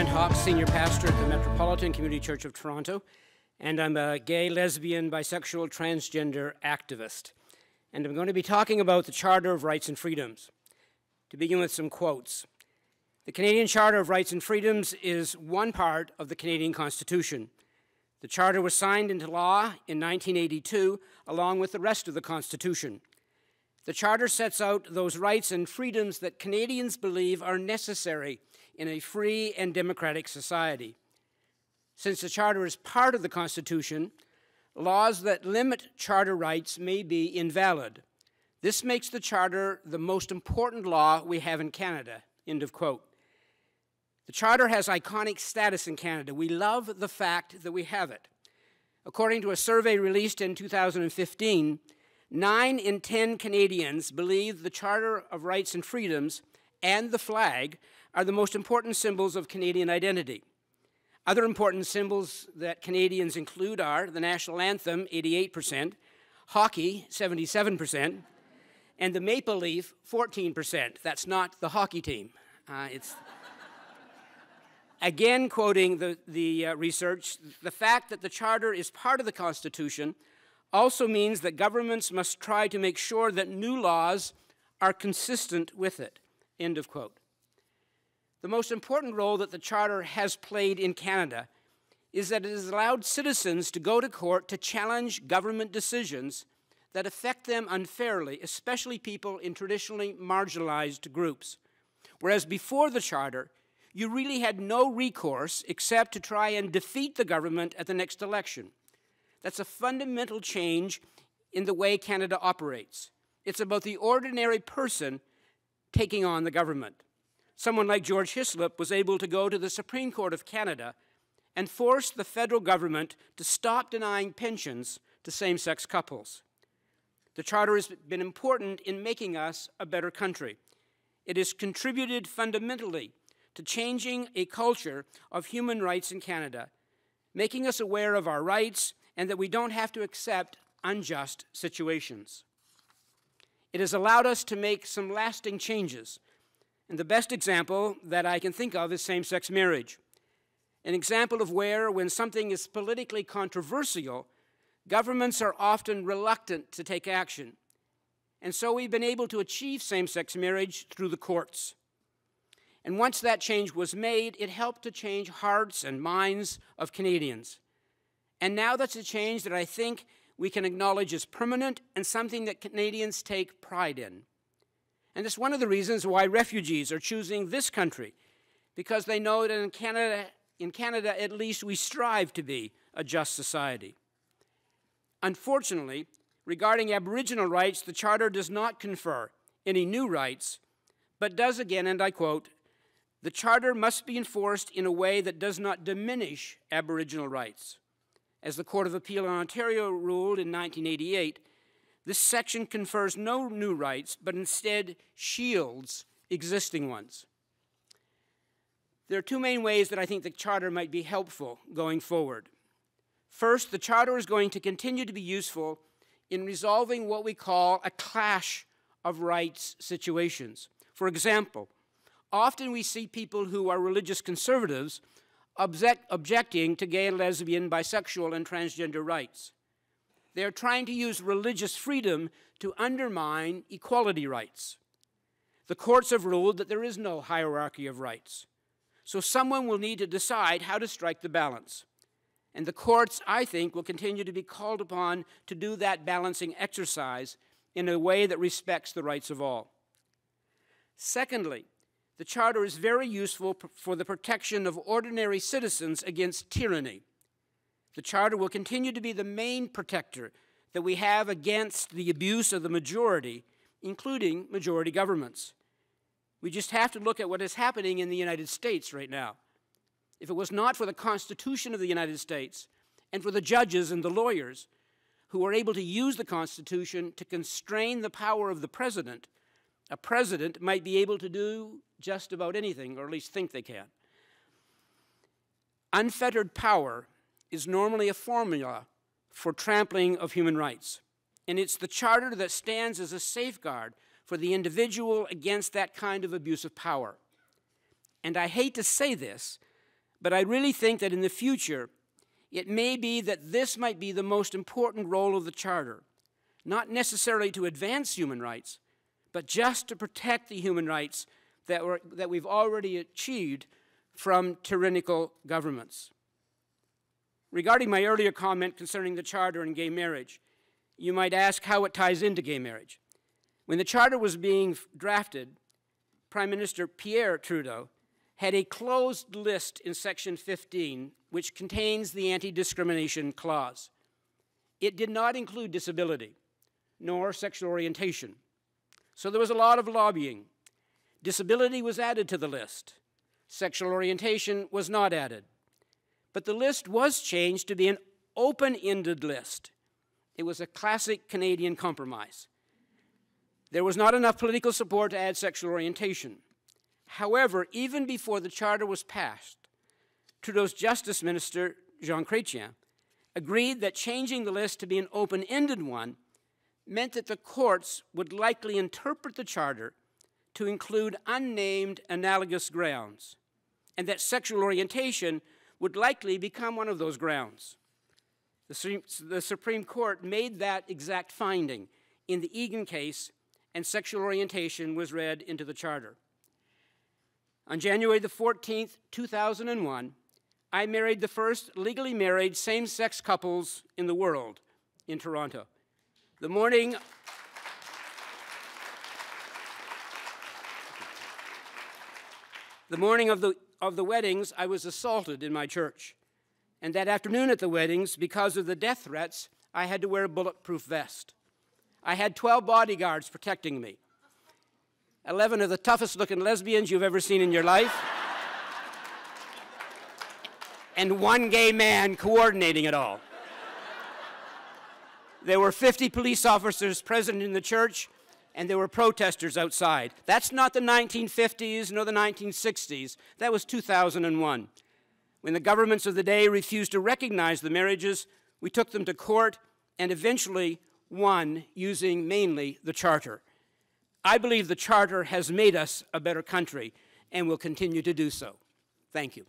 Brent Hawkes, Senior Pastor at the Metropolitan Community Church of Toronto, and I'm a gay, lesbian, bisexual, transgender activist. And I'm going to be talking about the Charter of Rights and Freedoms. To begin with some quotes. The Canadian Charter of Rights and Freedoms is one part of the Canadian Constitution. The Charter was signed into law in 1982, along with the rest of the Constitution. The Charter sets out those rights and freedoms that Canadians believe are necessary in a free and democratic society. Since the Charter is part of the Constitution, laws that limit Charter rights may be invalid. This makes the Charter the most important law we have in Canada, end of quote. The Charter has iconic status in Canada. We love the fact that we have it. According to a survey released in 2015, 9 in 10 Canadians believe the Charter of Rights and Freedoms and the flag are the most important symbols of Canadian identity. Other important symbols that Canadians include are the national anthem, 88%, hockey, 77%, and the maple leaf, 14%. That's not the hockey team. It's again, quoting the research, the fact that the Charter is part of the Constitution also means that governments must try to make sure that new laws are consistent with it, end of quote. The most important role that the Charter has played in Canada is that it has allowed citizens to go to court to challenge government decisions that affect them unfairly, especially people in traditionally marginalized groups. Whereas before the Charter, you really had no recourse except to try and defeat the government at the next election. That's a fundamental change in the way Canada operates. It's about the ordinary person taking on the government. Someone like George Hislop was able to go to the Supreme Court of Canada and force the federal government to stop denying pensions to same-sex couples. The Charter has been important in making us a better country. It has contributed fundamentally to changing a culture of human rights in Canada, making us aware of our rights and that we don't have to accept unjust situations. It has allowed us to make some lasting changes, and the best example that I can think of is same-sex marriage, an example of where, when something is politically controversial, governments are often reluctant to take action. And so we've been able to achieve same-sex marriage through the courts. And once that change was made, it helped to change hearts and minds of Canadians. And now that's a change that I think we can acknowledge as permanent and something that Canadians take pride in. And it's one of the reasons why refugees are choosing this country, because they know that in Canada at least we strive to be a just society. Unfortunately, regarding Aboriginal rights, the Charter does not confer any new rights, but does again, and I quote, "The Charter must be enforced in a way that does not diminish Aboriginal rights." As the Court of Appeal in Ontario ruled in 1988, this section confers no new rights, but instead shields existing ones. There are two main ways that I think the Charter might be helpful going forward. First, the Charter is going to continue to be useful in resolving what we call a clash of rights situations. For example, often we see people who are religious conservatives objecting to gay, lesbian, bisexual, and transgender rights. They are trying to use religious freedom to undermine equality rights. The courts have ruled that there is no hierarchy of rights. So someone will need to decide how to strike the balance. And the courts, I think, will continue to be called upon to do that balancing exercise in a way that respects the rights of all. Secondly, the Charter is very useful for the protection of ordinary citizens against tyranny. The Charter will continue to be the main protector that we have against the abuse of the majority, including majority governments. We just have to look at what is happening in the United States right now. If it was not for the Constitution of the United States and for the judges and the lawyers who are able to use the Constitution to constrain the power of the president, a president might be able to do just about anything, or at least think they can. Unfettered power is normally a formula for trampling of human rights, and it's the Charter that stands as a safeguard for the individual against that kind of abuse of power. And I hate to say this, But I really think that in the future, it may be that this might be the most important role of the Charter, not necessarily to advance human rights, but just to protect the human rights that we've already achieved from tyrannical governments. Regarding my earlier comment concerning the Charter and gay marriage, you might ask how it ties into gay marriage. When the Charter was being drafted, Prime Minister Pierre Trudeau had a closed list in Section 15, which contains the anti-discrimination clause. It did not include disability, nor sexual orientation. So there was a lot of lobbying. Disability was added to the list. Sexual orientation was not added. But the list was changed to be an open-ended list. It was a classic Canadian compromise. There was not enough political support to add sexual orientation. However, even before the Charter was passed, Trudeau's Justice Minister, Jean Chrétien, agreed that changing the list to be an open-ended one meant that the courts would likely interpret the Charter to include unnamed analogous grounds, and that sexual orientation would likely become one of those grounds. The Supreme Court made that exact finding in the Egan case, and sexual orientation was read into the Charter. On January the 14th, 2001, I married the first legally married same-sex couples in the world in Toronto. The morning of the weddings, I was assaulted in my church. And that afternoon at the weddings, because of the death threats, I had to wear a bulletproof vest. I had 12 bodyguards protecting me. 11 of the toughest-looking lesbians you've ever seen in your life. And one gay man coordinating it all. There were 50 police officers present in the church, and there were protesters outside. That's not the 1950s nor the 1960s. That was 2001. When the governments of the day refused to recognize the marriages, we took them to court and eventually won using mainly the Charter. I believe the Charter has made us a better country and will continue to do so. Thank you.